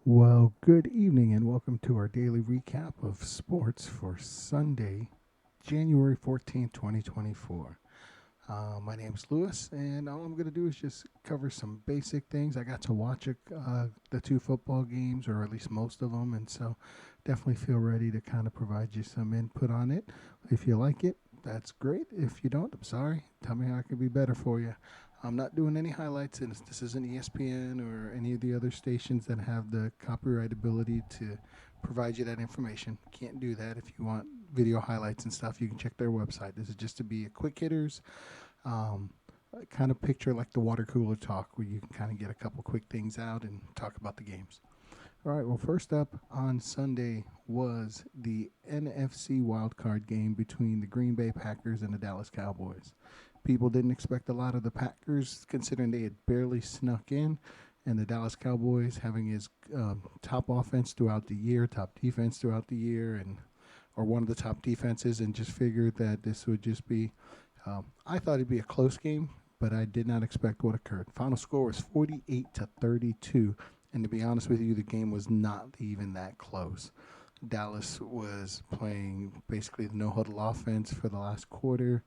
Well, good evening and welcome to our daily recap of sports for Sunday, January 14th, 2024. My name's Lewis, and all I'm going to do is just cover some basic things. I got to watch the two football games, or at least most of them, and so definitely feel ready to kind of provide you some input on it. If you like it, that's great. If you don't, I'm sorry. Tell me how I can be better for you. I'm not doing any highlights, and this isn't ESPN or any of the other stations that have the copyright ability to provide you that information. Can't do that. If you want video highlights and stuff, you can check their website. This is just to be a quick hitters, um, kind of picture like the water cooler talk, where you can kind of get a couple quick things out and talk about the games. All right, well, first up on Sunday was the NFC wildcard game between the Green Bay Packers and the Dallas Cowboys. People didn't expect a lot of the Packers, considering they had barely snuck in, and the Dallas Cowboys having his top offense throughout the year, top defense throughout the year, and or one of the top defenses, and just figured that this would just be. I thought it'd be a close game, but I did not expect what occurred. Final score was 48-32, and to be honest with you, the game was not even that close. Dallas was playing basically the no huddle offense for the last quarter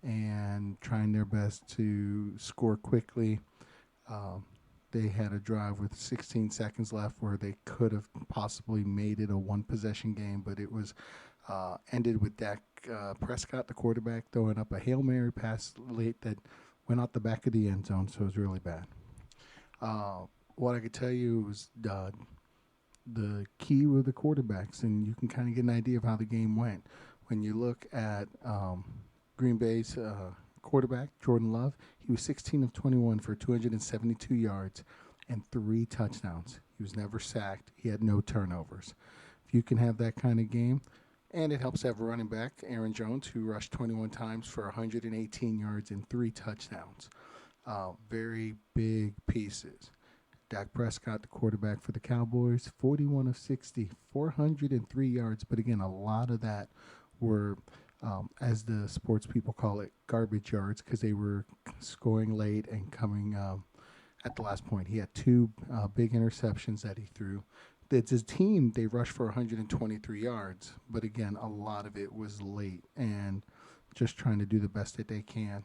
and trying their best to score quickly. Um, they had a drive with 16 seconds left where they could have possibly made it a one possession game, but it was ended with Dak Prescott, the quarterback, throwing up a Hail Mary pass late that went out the back of the end zone, so it was really bad. Uh, what I could tell you was the key with the quarterbacks, and you can kind of get an idea of how the game went. When you look at Green Bay's quarterback, Jordan Love, he was 16 of 21 for 272 yards and three touchdowns. He was never sacked. He had no turnovers. If you can have that kind of game, and it helps to have a running back, Aaron Jones, who rushed 21 times for 118 yards and three touchdowns. Very big pieces. Dak Prescott, the quarterback for the Cowboys, 41 of 60, 403 yards. But again, a lot of that were, as the sports people call it, garbage yards because they were scoring late and coming at the last point. He had two big interceptions that he threw. It's his team, they rushed for 123 yards. But again, a lot of it was late and just trying to do the best that they can.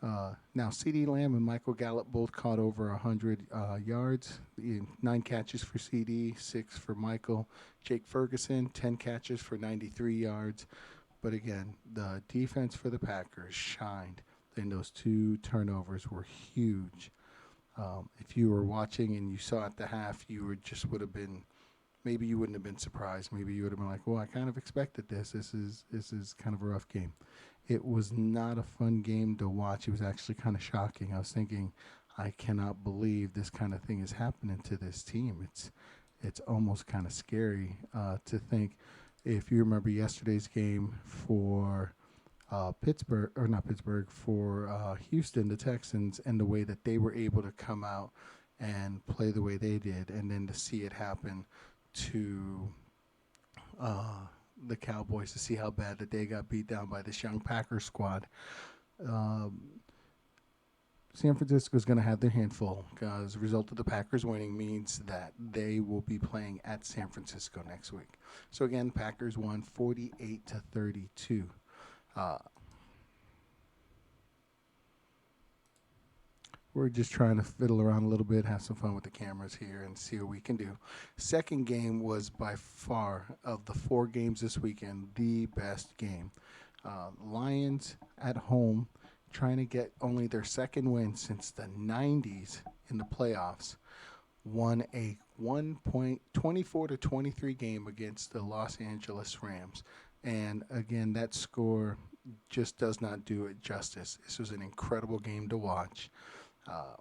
Now, CeeDee Lamb and Michael Gallup both caught over 100 yards, 9 catches for CeeDee, 6 for Michael. Jake Ferguson, 10 catches for 93 yards. But again, the defense for the Packers shined, and those two turnovers were huge. If you were watching and you saw at the half, you would have been, maybe you wouldn't have been surprised. Maybe you would have been like, "Well, I kind of expected this. This is kind of a rough game." It was not a fun game to watch. It was actually kind of shocking. I was thinking, I cannot believe this kind of thing is happening to this team. It's almost kind of scary to think. If you remember yesterday's game for Pittsburgh, or not Pittsburgh, for Houston, the Texans, and the way that they were able to come out and play the way they did, and then to see it happen to uh, the Cowboys, to see how bad that they got beat down by this young Packers squad. Um, San Francisco is going to have their handful because the result of the Packers winning means that they will be playing at San Francisco next week. So again, Packers won 48-32. Uh, we're just trying to fiddle around a little bit, have some fun with the cameras here, and see what we can do. Second game was by far, of the four games this weekend, the best game. Lions at home, trying to get only their second win since the 90s in the playoffs, won a 1.24 to 23 game against the Los Angeles Rams. And again, that score just does not do it justice. This was an incredible game to watch. Uh,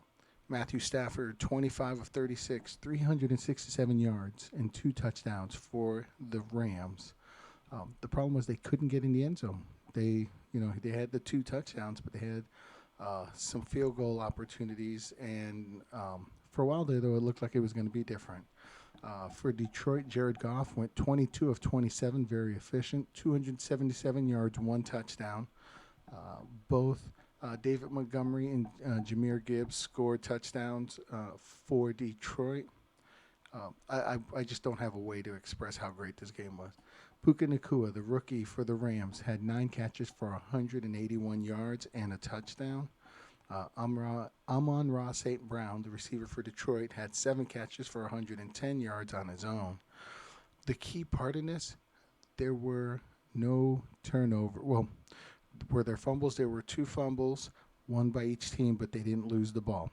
Matthew Stafford, 25 of 36, 367 yards, and two touchdowns for the Rams. The problem was they couldn't get in the end zone. They had the two touchdowns, but they had some field goal opportunities, and for a while there, though, it looked like it was going to be different. For Detroit, Jared Goff went 22 of 27, very efficient, 277 yards, one touchdown. Both David Montgomery and Jahmyr Gibbs scored touchdowns for Detroit. I just don't have a way to express how great this game was. Puka Nakua, the rookie for the Rams, had 9 catches for 181 yards and a touchdown. Amon-Ra St. Brown, the receiver for Detroit, had 7 catches for 110 yards on his own. The key part in this, there were no turnover. Well, were there fumbles? There were 2 fumbles, one by each team, but they didn't lose the ball.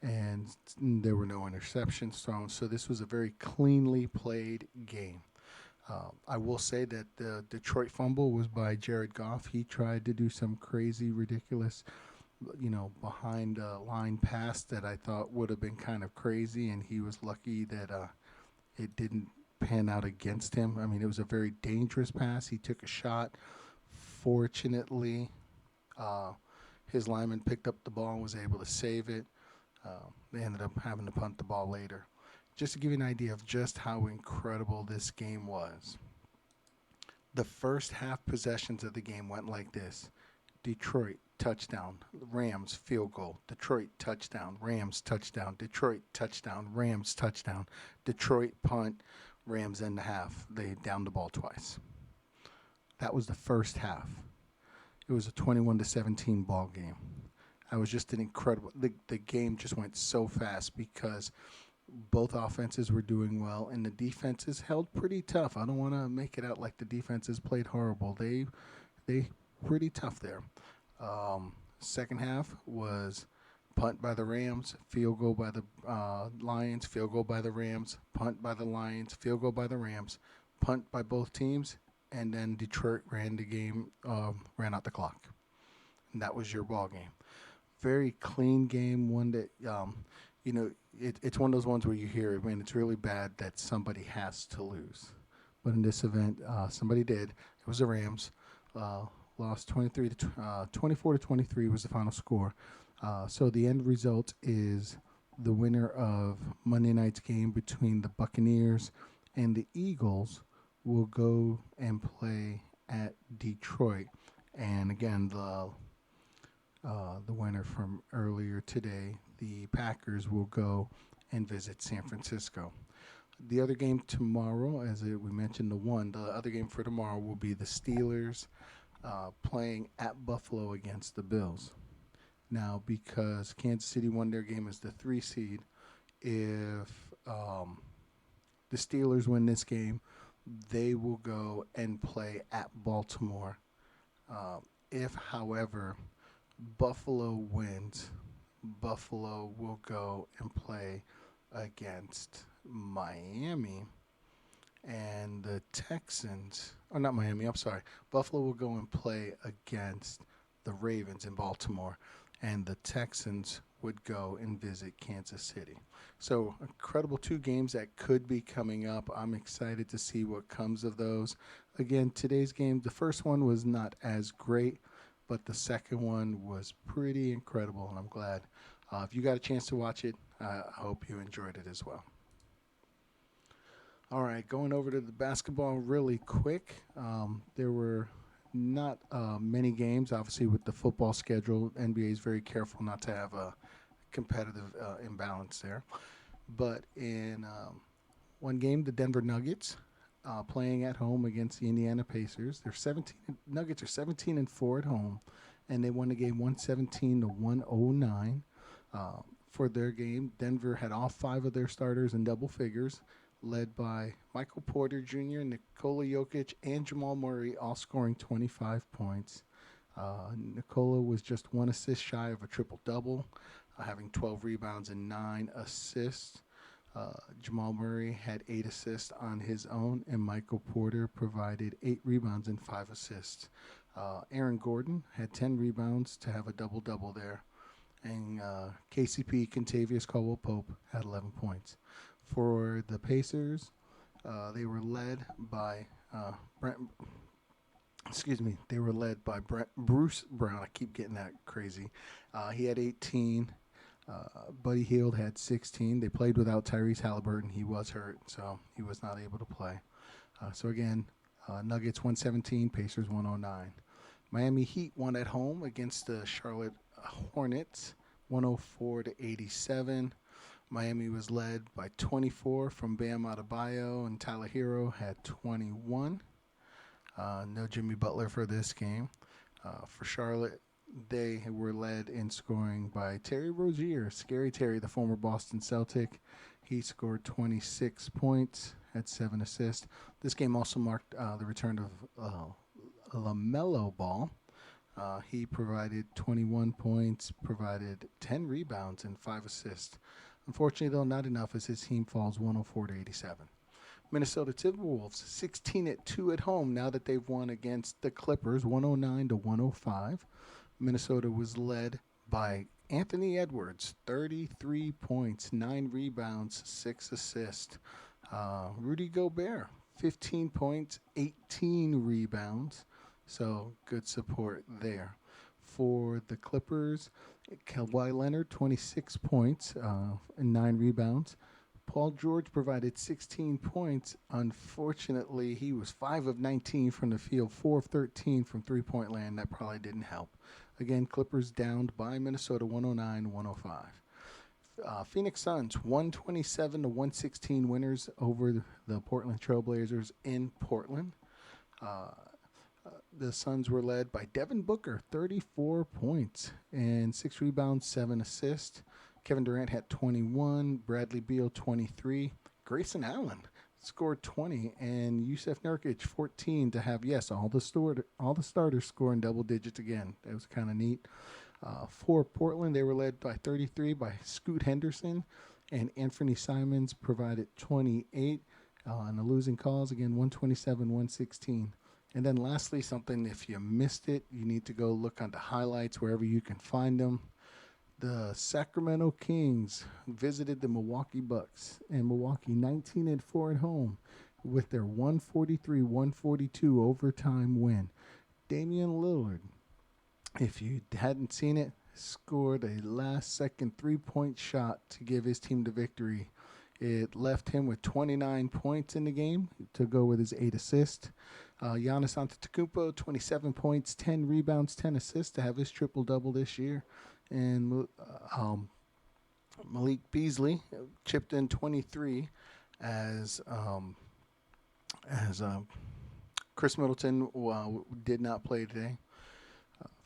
And there were no interceptions thrown. So this was a very cleanly played game. I will say that the Detroit fumble was by Jared Goff. He tried to do some crazy, ridiculous, behind line pass that I thought would have been kind of crazy, and he was lucky that it didn't pan out against him. I mean, it was a very dangerous pass. He took a shot. Fortunately, his lineman picked up the ball and was able to save it. They ended up having to punt the ball later. Just to give you an idea of just how incredible this game was. The first half possessions of the game went like this. Detroit, touchdown. Rams, field goal. Detroit, touchdown. Rams, touchdown. Detroit, touchdown. Rams, touchdown. Detroit, punt. Rams end the half. They downed the ball twice. That was the first half. It was a 21-17 ball game. That was just an incredible. The game just went so fast because both offenses were doing well, and the defenses held pretty tough. I don't want to make it out like the defenses played horrible. They pretty tough there. Second half was punt by the Rams, field goal by the Lions, field goal by the Rams, punt by the Lions, field goal by the Rams, punt by both teams, and then Detroit ran the game, ran out the clock. And that was your ball game. Very clean game, one that, it's one of those ones where you hear, it's really bad that somebody has to lose. But in this event, somebody did. It was the Rams. Lost 24-23 was the final score. So the end result is the winner of Monday night's game between the Buccaneers and the Eagles will go and play at Detroit. And again, the winner from earlier today, the Packers, will go and visit San Francisco. The other game tomorrow, as we mentioned, the other game for tomorrow will be the Steelers playing at Buffalo against the Bills. Now, because Kansas City won their game as the 3 seed, if the Steelers win this game, they will go and play at Baltimore. If, however, Buffalo wins, Buffalo will go and play against Miami, and the Texans, or not Miami, I'm sorry, Buffalo will go and play against the Ravens in Baltimore, and the Texans would go and visit Kansas City. So incredible 2 games that could be coming up. I'm excited to see what comes of those. Again, today's game, the first one was not as great, but the second one was pretty incredible, and I'm glad. If you got a chance to watch it, I hope you enjoyed it as well. All right, going over to the basketball really quick. There were not many games. Obviously, with the football schedule, NBA is very careful not to have a competitive imbalance there. But in one game, the Denver Nuggets playing at home against the Indiana Pacers. Nuggets are 17-4 at home, and they won the game 117-109. For their game, Denver had all 5 of their starters in double figures, led by Michael Porter Jr., Nikola Jokic, and Jamal Murray, all scoring 25 points. Nikola was just 1 assist shy of a triple-double, having 12 rebounds and 9 assists. Jamal Murray had 8 assists on his own, and Michael Porter provided 8 rebounds and 5 assists. Aaron Gordon had 10 rebounds to have a double-double there. And KCP, Kentavious Caldwell-Pope, had 11 points. For the Pacers, they were led by Bruce Brown. I keep getting that crazy. He had 18. Buddy Hield had 16. They played without Tyrese Halliburton. He was hurt, so he was not able to play. So again, Nuggets 117, Pacers 109. Miami Heat won at home against the Charlotte Hornets, 104-87. Miami was led by 24 from Bam Adebayo, and Tyler Hero had 21. No Jimmy Butler for this game. For Charlotte, they were led in scoring by Terry Rozier, Scary Terry, the former Boston Celtic. He scored 26 points, had 7 assists. This game also marked the return of LaMelo Ball. He provided 21 points, provided 10 rebounds, and 5 assists. Unfortunately, though, not enough as his team falls 104 to 87. Minnesota Timberwolves 16-2 at home now that they've won against the Clippers 109 to 105. Minnesota was led by Anthony Edwards, 33 points, 9 rebounds, 6 assists. Rudy Gobert, 15 points, 18 rebounds. So good support there. For the Clippers, Kawhi Leonard, 26 points and 9 rebounds. Paul George provided 16 points. Unfortunately, he was 5 of 19 from the field, 4 of 13 from three-point land. That probably didn't help. Again, Clippers downed by Minnesota 109-105. Phoenix Suns 127 to 116 winners over the Portland Trailblazers in Portland. The Suns were led by Devin Booker, 34 points and 6 rebounds, 7 assists. Kevin Durant had 21, Bradley Beal 23, Grayson Allen scored 20, and Yusuf Nurkic 14 to have, yes, all the starters scoring double digits again. That was kind of neat. For Portland, they were led by 33 by Scoot Henderson, and Anthony Simons provided 28 on the losing calls, again 127-116. And then lastly, something, if you missed it, you need to go look on the highlights wherever you can find them. The Sacramento Kings visited the Milwaukee Bucks, and Milwaukee 19-4 at home with their 143-142 overtime win. Damian Lillard, if you hadn't seen it, scored a last-second three-point shot to give his team the victory. It left him with 29 points in the game to go with his 8 assists. Giannis Antetokounmpo, 27 points, 10 rebounds, 10 assists to have his triple-double this year. And Malik Beasley chipped in 23 as Chris Middleton did not play today.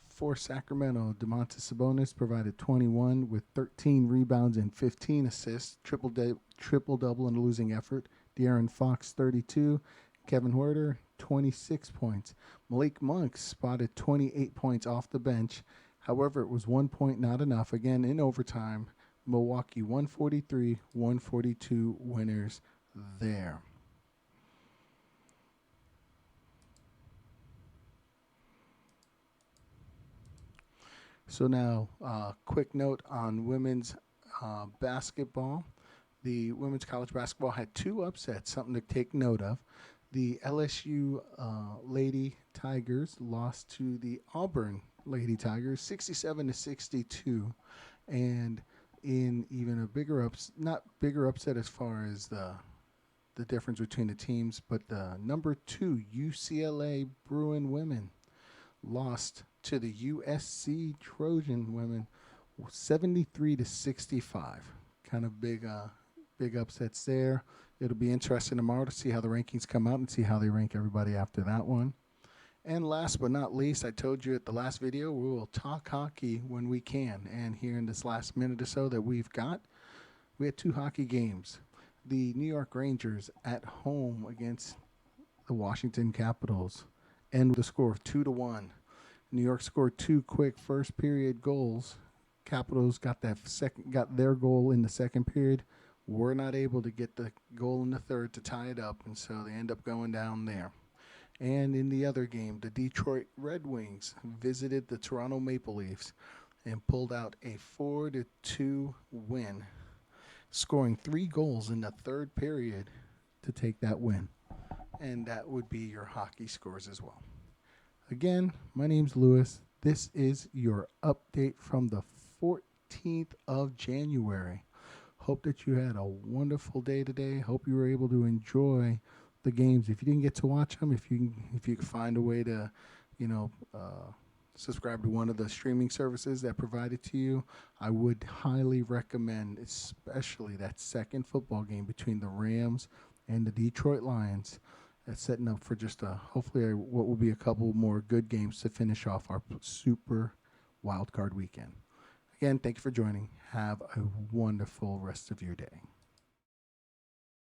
For Sacramento, Domantas Sabonis provided 21 with 13 rebounds and 15 assists, triple-double in a losing effort. De'Aaron Fox, 32. Kevin Huerter, 26 points. Malik Monk spotted 28 points off the bench. However, it was 1 point not enough. Again, in overtime, Milwaukee 143-142 winners there. So now, quick note on women's basketball. The women's college basketball had 2 upsets, something to take note of. The LSU Lady Tigers lost to the Auburn Lady Tigers 67-62, and in even a bigger not bigger upset as far as the difference between the teams, but the number 2 UCLA Bruin women lost to the USC Trojan women 73-65. Kind of big upsets there. It'll be interesting tomorrow to see how the rankings come out and see how they rank everybody after that one. And last but not least, I told you at the last video, we will talk hockey when we can. And here in this last minute or so that we had 2 hockey games. The New York Rangers at home against the Washington Capitals, and with a score of 2-1. New York scored 2 quick first period goals. Capitals got their goal in the second period. Were not able to get the goal in the third to tie it up, and so they end up going down there. And in the other game, the Detroit Red Wings visited the Toronto Maple Leafs and pulled out a 4-2 win, scoring 3 goals in the third period to take that win. And that would be your hockey scores as well. Again, my name's Lewis. This is your update from the 14th of January. Hope that you had a wonderful day today. Hope you were able to enjoy the games. If you didn't get to watch them, if you can find a way to, subscribe to one of the streaming services that provide it to you. I would highly recommend, especially that second football game between the Rams and the Detroit Lions. That's setting up for just what will be a couple more good games to finish off our super wild card weekend. Again, thank you for joining. Have a wonderful rest of your day.